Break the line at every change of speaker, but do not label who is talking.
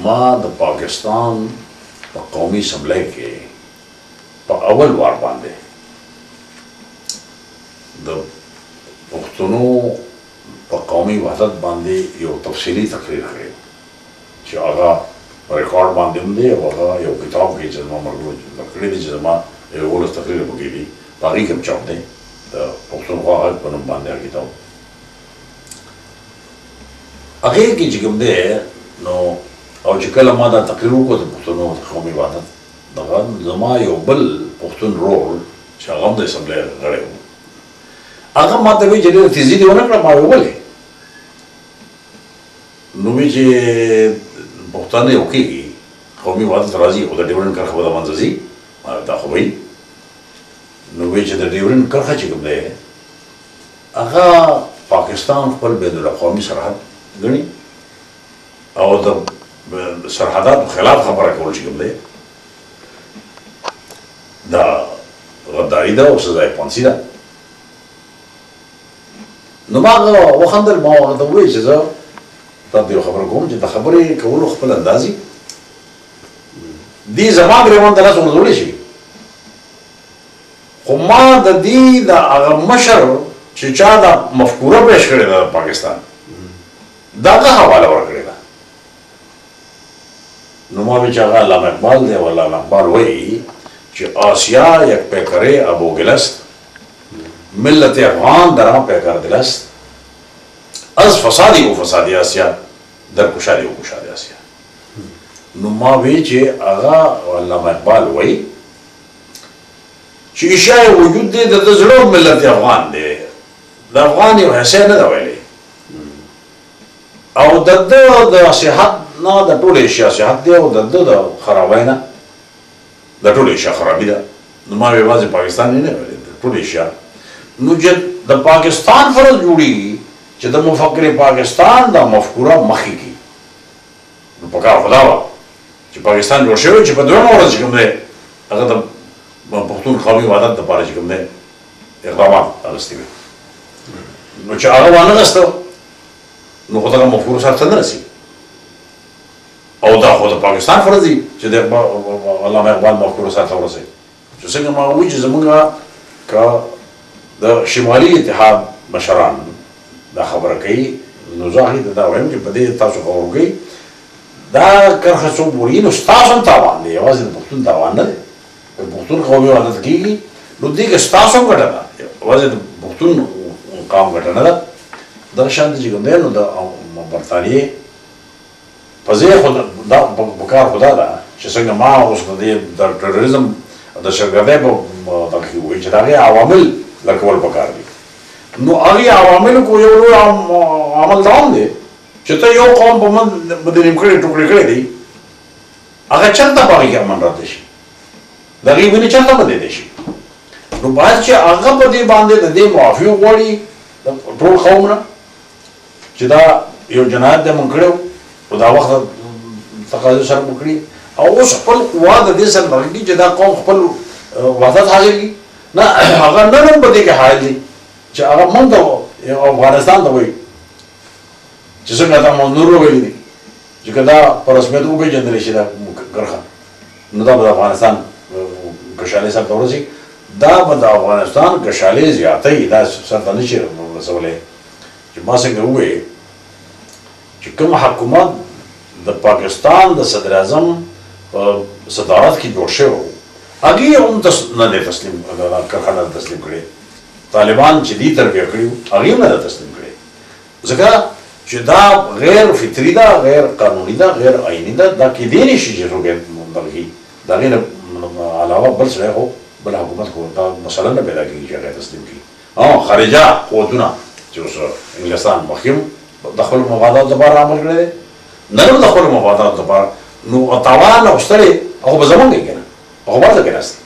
ما د پاکستان په قومي اسمبلی کې په اول وار باندې د پښتنو په قومي وحدت باندې یو تفصیلي تقریر کړی چې هغه ریکارډ باندې هم دی او هغه یو کتاب کې چې زما ملګرو کړی دی چې زما یو ولس تقریر پکې دي په هغې کې هم چاپ دی د پښتونخوا غږ په نوم باندې هغه کتاب هغې کې چې کوم دی نو او چې کله ما دا تقریر وکړو د پښتنو د قومي وحدت دغه زما یو بل پښتون رول چې هغه هم د اسمبلی غړی و هغه ما ته وایي چې ډېره تیزي دې ونه کړه ما ویې ولې نو وایي چې پښتانه یو کېږي قومي وحدت راځي خو د ډیورنډ کرښه به د منځه ځي دا خو وایي نو وایي چې د ډیورنډ کرښه چې کوم دی هغه پاکستان خپل بین الاقوامي سرحد ګڼي او د سرحداتو خلاف خبره کول چې کوم دی دا غداري ده او سزای پانسي ده نو ما هغه وخندل ما هغه ته وویل چې زه تا ته یو خبره کوم چې د خبرې کولو خپل انداز وي دې زما ګرېوان ته لاس ورزولی شي خو ما د دې د هغه مشر چې چا دا مفکوره پیش کړې ده د پاکستان د هغه حواله ورکړې ده نو ما وایي چې هغه علامه اقبال دی او علامه اقبال وایي چې آسیا یک پیکره ابو گلست ملت افغان در آن پیکر دل است از فسادی و فسادی آسیا در کشادی و کشادی آسیا نو ما وی چې هغه علامه اقبال وایي چې اشیاء وجود دی د زړه ملت افغان دی د افغان یو حیثیت نه ده ویلی او د ده د صحت نه د ټولې اشیاء صحت دی او د ده د خرابۍ نه د ټولې اشیاء خرابي ده نو ما یوازې پاکستان نه ویلي د ټولې اشیاء نو چې د پاکستان فرض جوړیږي چې د مفکر پاکستان دا مفکوره مخکې کړي نو پکار خدا وه چې پاکستان جوړ شوی چې په دویمه ورځ چې کوم دی هغه د پښتون قومي وحدت دپاره چې کوم دی اقدامات اخیستي وي نو چې هغه وانغسته نو خو دغه مفکورو سرته نه رسي او دا خو د پاکستان فرض دی چې د علامه اقبال مفکورو سرته ورسوي چې څنګه ما ووایي چې زمونږ که د شمالي اتحاد مشران دا خبره کوي نو زه هغې ته دا وایم چې په دې تاسو خبر وکړئ دا کرښه څوک بولي نو ستاسو هم تاوان دی یوازې د پښتون تاوان نه دی که پښتون قومي وحدت کېږي نو دې کې ستاسو هم ګټه ده یوازې د پښتون قام ګټه نه ده دغه شان چې کوم دی نو د برطانیې په ځای خو دا په کار خو دا ده چې څنګه ما اوس د دې د ټروریزم د شرګردۍ په دغه کې ووایي چې د هغې عوامل لکول پکار دي نو هغې عواملو کو یو لوی عمل دا هم دی چې ته یو قوم په من د نیم کړی ټوکړې کړی دی هغه چېرته په هغې کې امن راته شي د هغې وینې چېرته بدلېدی شي نو باید چې هغه په دې باندې د دې معافي وغواړي ټول قوم نه چې دا یو جنایت دی مونږ کړی و دا وخت تقاضا سره مو کړي او اوس خپل قوا د دې سره لګي چې دا قوم خپل وحدت حاصل کړي نه هغه نن هم په دې کې حایل دي چې هغه مونږ ته افغانستان ته وایي چې څنګه دا منظور ویلي دي چې که دا په رسمیت وپېژندلی شي دا کرښه نو دا به د افغانستان کشالۍ سرته ورسي دا به د افغانستان کشالۍ زیاتوي دا سرته نه شي رسولی چې ما څنګه ووایې چې کوم حکومت د پاکستان د صدر اعظم په صدارت کې جوړ شوی و هغې هم نه دی تسلیم کرښه نه ده تسلیم کړې طالبان چې دې تربیه کړي وو هغې هم نه ده تسلیم کړې ځکه چې دا غیر فطري ده غیر قانوني ده غیر آئیني ده دا کیدی نه شي چې څوک دغه کړي د هغې نه علاوه بل سړی خو بل حکومت خو دا مسله نه پیدا کېږي چې هغه تسلیم کړي خارجه قوتونه چې اوس انګلستان مخکې د خپلو مفاداتو لپاره عمل کړی دی نن هم د خپلو مفاداتو لپاره نو تاوان اخیستلی هغه به زمونږ دی که نه هغه به هلته کېناست